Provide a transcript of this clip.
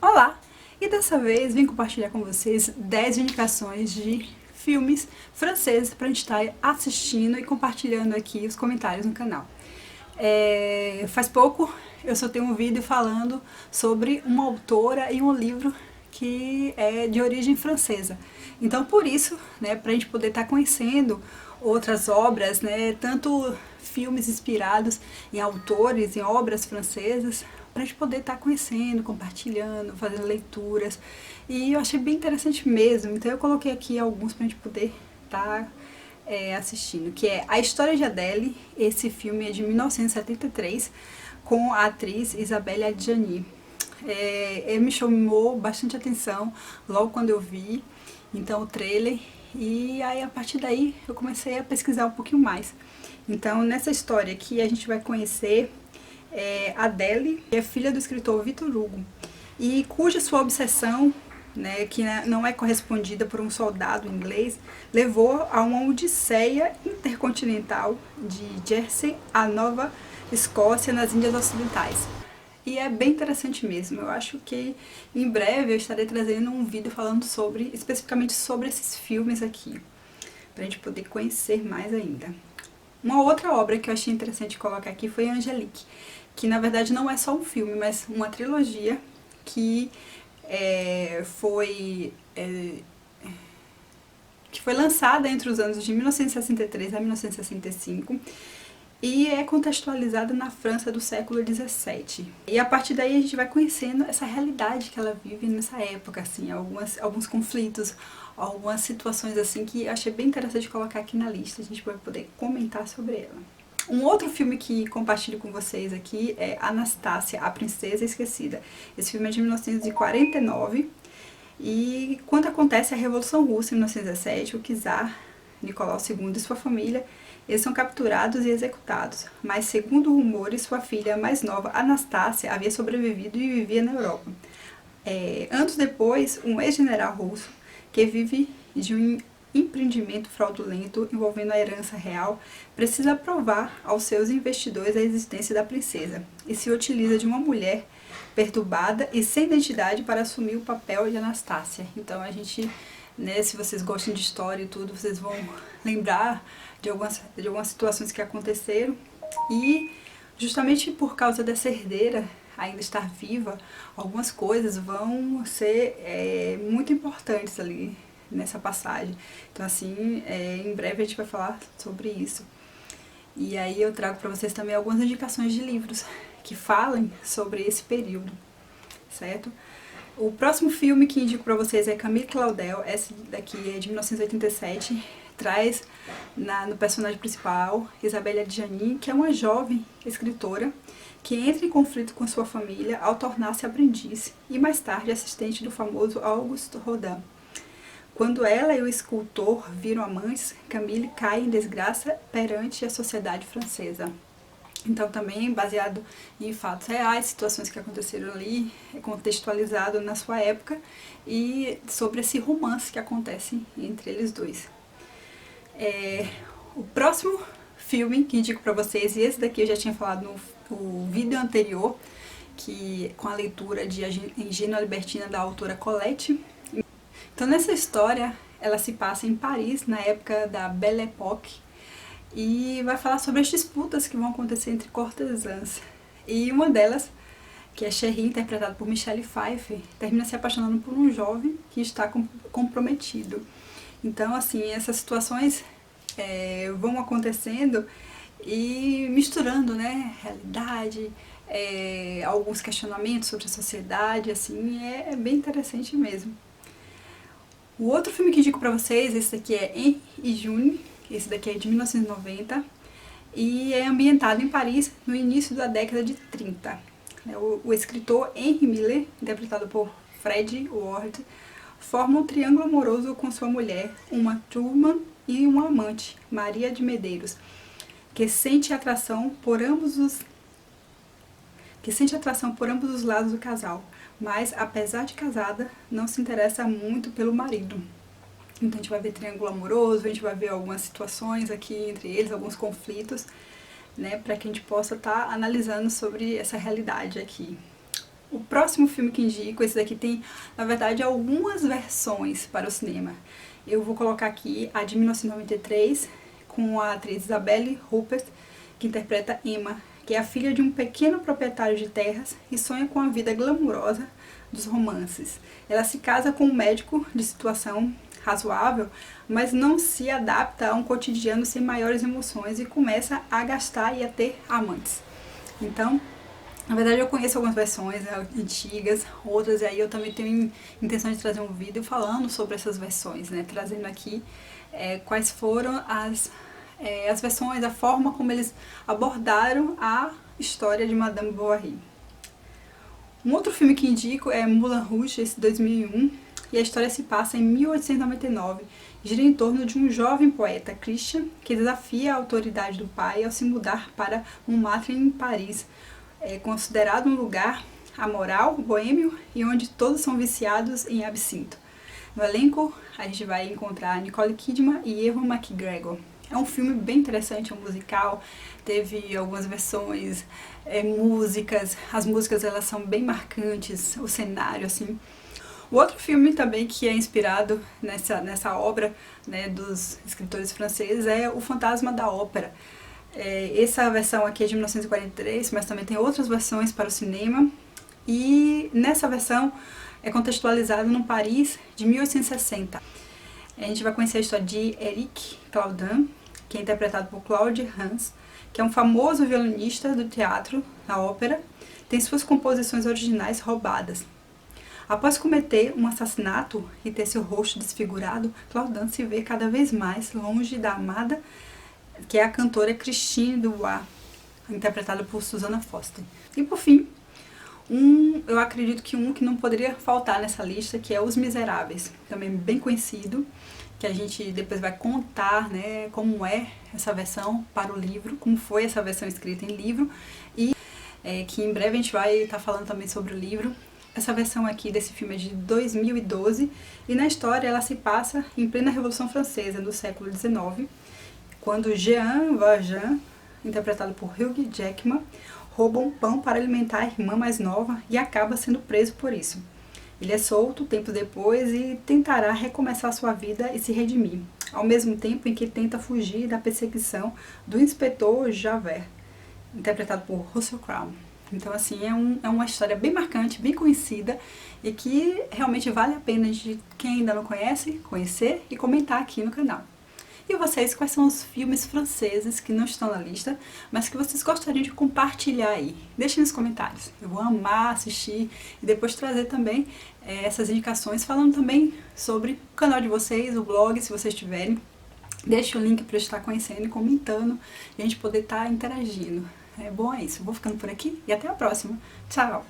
Olá! E dessa vez vim compartilhar com vocês 10 indicações de filmes franceses para a gente estar assistindo e compartilhando aqui os comentários no canal. Faz pouco eu soltei um vídeo falando sobre uma autora e um livro que é de origem francesa. Então por isso, né, para a gente poder estar conhecendo outras obras, né, tanto filmes inspirados em autores, em obras francesas, para a gente poder estar conhecendo, compartilhando, fazendo leituras. E eu achei bem interessante mesmo, então eu coloquei aqui alguns para a gente poder estar assistindo, que é A História de Adele. Esse filme é de 1973, com a atriz Isabelle Adjani. Ele me chamou bastante atenção logo quando eu vi, então, o trailer, e aí a partir daí eu comecei a pesquisar um pouquinho mais. Então, nessa história aqui a gente vai conhecer Adele, que é filha do escritor Victor Hugo, e cuja sua obsessão, né, que não é correspondida por um soldado inglês, levou a uma odisseia intercontinental de Jersey à Nova Escócia, nas Índias Ocidentais. E é bem interessante mesmo. Eu acho que em breve eu estarei trazendo um vídeo falando especificamente sobre esses filmes aqui, pra gente poder conhecer mais ainda. Uma outra obra que eu achei interessante colocar aqui foi Angélique, que na verdade não é só um filme, mas uma trilogia que foi lançada entre os anos de 1963 a 1965 e é contextualizada na França do século XVII. E a partir daí a gente vai conhecendo essa realidade que ela vive nessa época, assim, alguns conflitos, algumas situações assim que eu achei bem interessante colocar aqui na lista, a gente vai poder comentar sobre ela. Um outro filme que compartilho com vocês aqui é Anastácia, a Princesa Esquecida. Esse filme é de 1949 e quando acontece a Revolução Russa em 1917, o czar Nicolau II e sua família, eles são capturados e executados, mas segundo rumores, sua filha mais nova, Anastácia, havia sobrevivido e vivia na Europa. Anos depois, um ex-general russo, que vive de um empreendimento fraudulento envolvendo a herança real, precisa provar aos seus investidores a existência da princesa e se utiliza de uma mulher perturbada e sem identidade para assumir o papel de Anastácia. Então a gente, né, se vocês gostam de história e tudo, vocês vão lembrar de algumas situações que aconteceram, e justamente por causa dessa herdeira ainda estar viva, algumas coisas vão ser muito importantes ali nessa passagem. Então assim, em breve a gente vai falar sobre isso. E aí eu trago para vocês também algumas indicações de livros que falem sobre esse período, certo? O próximo filme que indico para vocês é Camille Claudel. Esse daqui é de 1987, traz no personagem principal Isabelle Adjani, que é uma jovem escritora que entra em conflito com sua família ao tornar-se aprendiz e mais tarde assistente do famoso Auguste Rodin. Quando ela e o escultor viram amantes, Camille cai em desgraça perante a sociedade francesa. Então também baseado em fatos reais, situações que aconteceram ali, contextualizado na sua época e sobre esse romance que acontece entre eles dois. O próximo filme que indico pra vocês, e esse daqui eu já tinha falado no vídeo anterior, com a leitura de A Ingênua Libertina da autora Colette. Então nessa história ela se passa em Paris, na época da Belle Époque, e vai falar sobre as disputas que vão acontecer entre cortesãs. E uma delas, que é Cherie, interpretada por Michelle Pfeiffer, termina se apaixonando por um jovem que está comprometido. Então assim, essas situações vão acontecendo e misturando, né, realidade, alguns questionamentos sobre a sociedade, assim, é bem interessante mesmo. O outro filme que indico pra vocês, esse daqui é Henri e June, esse daqui é de 1990 e é ambientado em Paris no início da década de 30. O escritor Henry Miller, interpretado por Fred Ward, forma um triângulo amoroso com sua mulher, uma turma e uma amante, Maria de Medeiros, que sente atração por ambos os lados do casal, mas apesar de casada, não se interessa muito pelo marido. Então a gente vai ver triângulo amoroso, a gente vai ver algumas situações aqui entre eles, alguns conflitos, né, para que a gente possa estar analisando sobre essa realidade aqui. O próximo filme que indico, esse daqui tem, na verdade, algumas versões para o cinema. Eu vou colocar aqui a de 1993, com a atriz Isabelle Huppert, que interpreta Emma, que é a filha de um pequeno proprietário de terras e sonha com a vida glamurosa dos romances. Ela se casa com um médico de situação razoável, mas não se adapta a um cotidiano sem maiores emoções e começa a gastar e a ter amantes. Então, na verdade eu conheço algumas versões antigas, outras, e aí eu também tenho intenção de trazer um vídeo falando sobre essas versões, né? Trazendo aqui quais foram as versões, a forma como eles abordaram a história de Madame Bovary. Um outro filme que indico é Moulin Rouge, esse 2001, e a história se passa em 1899, gira em torno de um jovem poeta, Christian, que desafia a autoridade do pai ao se mudar para Montmartre, em Paris, considerado um lugar amoral, boêmio e onde todos são viciados em absinto. No elenco, a gente vai encontrar Nicole Kidman e Ewan McGregor. É um filme bem interessante, é um musical, teve algumas versões, músicas, as músicas elas são bem marcantes, o cenário assim. O outro filme também que é inspirado nessa obra, né, dos escritores franceses é O Fantasma da Ópera. Essa versão aqui é de 1943, mas também tem outras versões para o cinema, e nessa versão é contextualizado no Paris de 1860. A gente vai conhecer a história de Éric Claudin, que é interpretado por Claude Hans, que é um famoso violinista do teatro, da ópera, tem suas composições originais roubadas. Após cometer um assassinato e ter seu rosto desfigurado, Claudin se vê cada vez mais longe da amada, que é a cantora Christine Dubois, interpretada por Susannah Foster. E por fim, eu acredito que que não poderia faltar nessa lista, que é Os Miseráveis, também bem conhecido, que a gente depois vai contar, né, como é essa versão para o livro, como foi essa versão escrita em livro, e que em breve a gente vai estar falando também sobre o livro. Essa versão aqui desse filme é de 2012, e na história ela se passa em plena Revolução Francesa, do século XIX, quando Jean Valjean, interpretado por Hugh Jackman, rouba um pão para alimentar a irmã mais nova e acaba sendo preso por isso. Ele é solto tempos depois e tentará recomeçar sua vida e se redimir, ao mesmo tempo em que tenta fugir da perseguição do inspetor Javert, interpretado por Russell Crowe. Então, assim, é uma história bem marcante, bem conhecida, e que realmente vale a pena de quem ainda não conhece, conhecer e comentar aqui no canal. E vocês, quais são os filmes franceses que não estão na lista, mas que vocês gostariam de compartilhar aí? Deixem nos comentários. Eu vou amar assistir e depois trazer também essas indicações, falando também sobre o canal de vocês, o blog, se vocês tiverem. Deixe o link para eu estar conhecendo e comentando e a gente poder estar interagindo. Bom, é isso. Eu vou ficando por aqui e até a próxima. Tchau!